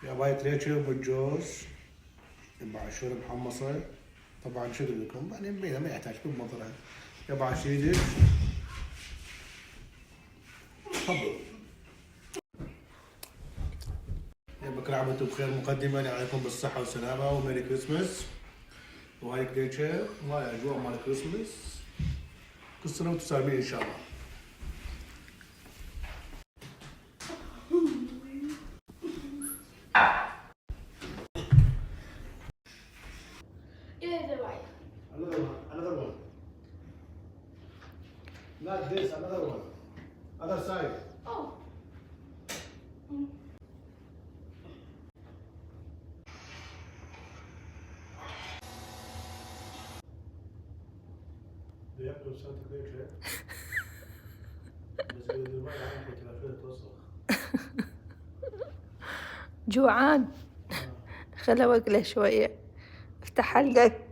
يابا كليتشو بالجوز يابا شوربة محمصة. طبعا شو اقول لكم يعني ما يحتاج بالمطرة. يابا شيدك تفضل. يابا كل عام وانتم بخير. مقدما عليكم بالصحة والسلامة وميري كريسمس. وهاي كليتشو وهاي اجواء مال كريسمس. كل سنة وانتم سالمين ان شاء الله. Another one. Not this, another one. Other side. Oh. Do you have to Santa Clara? بس قبل ما عندك كذا توصل. جوعان. خله واكله شوية. افتح حلقك.